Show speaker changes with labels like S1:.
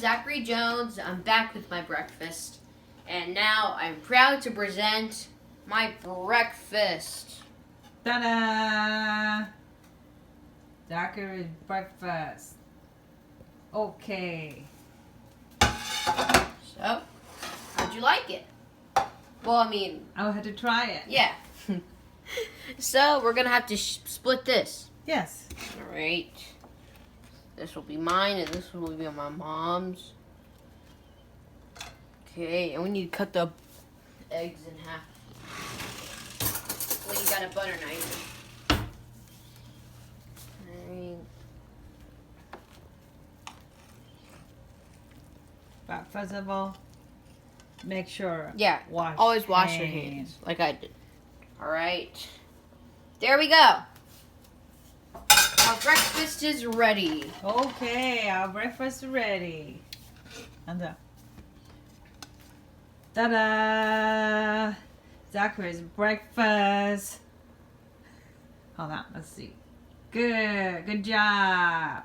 S1: Zachary Jones. I'm back with my breakfast. And now I'm proud to present my breakfast.
S2: Ta-da! Zachary's breakfast. Okay.
S1: So, how'd you like it? Well, I mean,
S2: I'll have to try it.
S1: yeah. So, we're gonna have to split this.
S2: Yes.
S1: Alright. This will be mine, and this will be my mom's. Okay, and we need to cut the eggs in half. Well, you got a butter knife. Alright.
S2: But first of all, make sure.
S1: Yeah,
S2: Wash
S1: always wash your hands, like I did. Alright. There we go. Our breakfast is ready.
S2: Okay, our breakfast is ready. And ta-da! Zachary's breakfast. Hold on, let's see. Good job.